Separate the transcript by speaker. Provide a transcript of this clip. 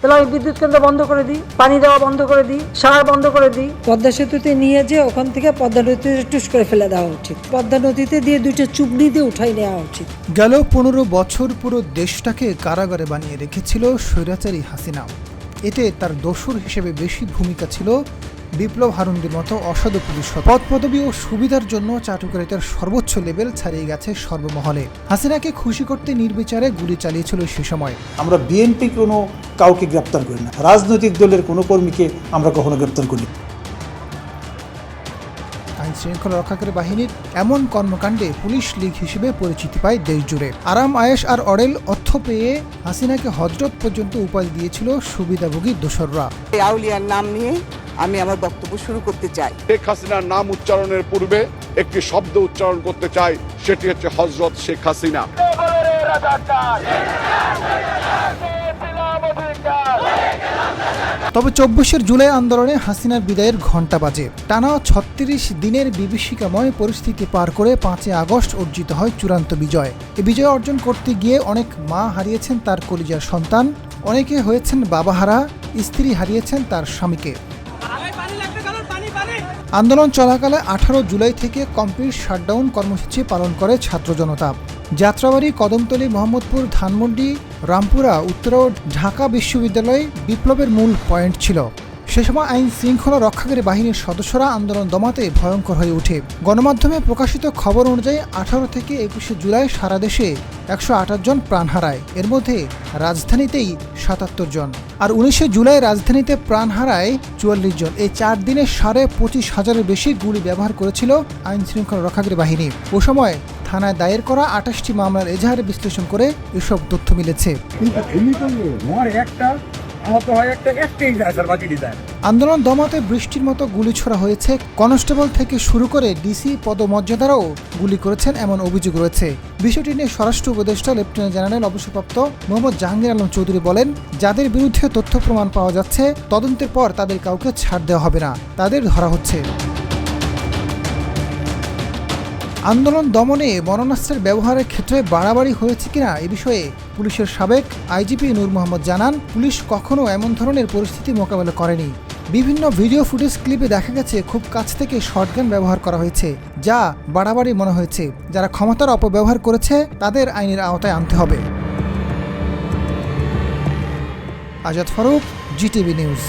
Speaker 1: তাহলে আমি বিদ্যুৎ কেন্দ্র বন্ধ করে দিই, পানি দেওয়া বন্ধ করে দিই, সার বন্ধ করে দিই।
Speaker 2: পদ্মা সেতুতে নিয়ে যে ওখান থেকে পদ্মা নদীতে টুস করে ফেলে দেওয়া উচিত, পদ্মা নদীতে দিয়ে 2টা চুবড়ি দিয়ে উঠাই নেওয়া উচিত।
Speaker 3: গেল 15 বছর পুরো দেশটাকে কারাগারে বানিয়ে রেখেছিল স্বৈরাচারী হাসিনা। এতে তার দোসর হিসেবে বেশি ভূমিকা ছিল বিপ্লব হারুনদের মতো অসাধু পুলিশ। পদ পদবি ও সুবিধার জন্য চাটুকারিতার সর্বোচ্চ লেভেল ছাড়িয়ে গেছে সর্বমহলে। হাসিনাকে খুশি করতে নির্বিচারে গুলি চালিয়েছিল সে সময়।
Speaker 4: আমরা বিএনপি কোনো কাউকে গ্রেপ্তার করি না, রাজনৈতিক দলের কোনো কর্মীকে আমরা কখনো গ্রেপ্তার করি না।
Speaker 3: আইন শৃঙ্খলা রক্ষাকারী বাহিনীর এমন কর্মকাণ্ডে পুলিশ লীগ হিসেবে পরিচিতি পায় দেশ জুড়ে। আরাম আয়েশ আর অরেল অর্থ পেয়ে হাসিনাকে হজরত পর্যন্ত উপাধি দিয়েছিল সুবিধাভোগী দোসররা।
Speaker 5: আউলিয়ার নাম নিয়ে আমি আমার বক্তব্য শুরু করতে চাই।
Speaker 6: শেখ হাসিনার নাম উচ্চারণের পূর্বে একটি শব্দ উচ্চারণ করতে চাই, সেটি হচ্ছে হযরত শেখ হাসিনা।
Speaker 3: তবে 24 জুলাই আন্দোলনে হাসিনার বিদায়ের ঘণ্টা বাজে। টানা 36 দিনের বিভীষিকাময় পরিস্থিতি পার করে 5 আগস্ট অর্জিত হয় চূড়ান্ত বিজয়। এই বিজয় অর্জন করতে গিয়ে অনেক মা হারিয়েছেন তার কলিজার সন্তান, অনেকে হয়েছেন বাবাহারা, স্ত্রী হারিয়েছেন তার স্বামীকে। আন্দোলন চলাকালে 18 জুলাই থেকে কমপ্লিট শাটডাউন কর্মসূচি পালন করে ছাত্র জনতা। যাত্রাবাড়ি, কদমতলী, মোহাম্মদপুর, ধানমন্ডি, রামপুরা, উত্তর ও ঢাকা বিশ্ববিদ্যালয়ে বিপ্লবের মূল পয়েন্ট ছিল। সে সময় আইন শৃঙ্খলা রক্ষাকারী বাহিনীর সদস্যরা আন্দোলন দমাতে ভয়ঙ্কর হয়ে ওঠে। গণমাধ্যমে প্রকাশিত খবর অনুযায়ী 18 থেকে 21 জুলাই সারা দেশে 128 জন প্রাণ হারায়, এর মধ্যে রাজধানীতেই 77 জন। আর 19 জুলাই রাজধানীতে প্রাণ হারায় 44 জন। এই 4 দিনে 25,500-এর বেশি গুলি ব্যবহার করেছিল আইন শৃঙ্খলা রক্ষাকারী বাহিনী। ও সময় থানায় দায়ের করা 28টি মামলার এজাহারে বিশ্লেষণ করে এসব তথ্য মিলেছে। আন্দোলন দমাতে বৃষ্টির মতো গুলি ছোড়া হয়েছে। কনস্টেবল থেকে শুরু করে ডিসি পদমর্যাদারাও গুলি করেছেন এমন অভিযোগ রয়েছে। বিষয়টি নিয়ে স্বরাষ্ট্র উপদেষ্টা লেফটেন্যান্ট জেনারেল অবসরপ্রাপ্ত মোহাম্মদ জাহাঙ্গীর আলম চৌধুরী বলেন, যাদের বিরুদ্ধে তথ্য প্রমাণ পাওয়া যাচ্ছে তদন্তের পর তাদের কাউকে ছাড় দেওয়া হবে না, তাদের ধরা হচ্ছে। আন্দোলন দমনে মরণাস্ত্রের ব্যবহারের ক্ষেত্রে বাড়াবাড়ি হয়েছে কিনা এ বিষয়ে পুলিশের সাবেক আইজিপি নূর মোহাম্মদ জানান, পুলিশ কখনো এমন ধরনের পরিস্থিতি মোকাবেলা করেনি। বিভিন্ন ভিডিও ফুটেজ ক্লিপে দেখা গেছে খুব কাছ থেকে শটগান ব্যবহার করা হয়েছে, যা বাড়াবাড়ি মনে হয়েছে। যারা ক্ষমতার অপব্যবহার করেছে তাদের আইনের আওতায় আনতে হবে। Azad Faruk, GTV news.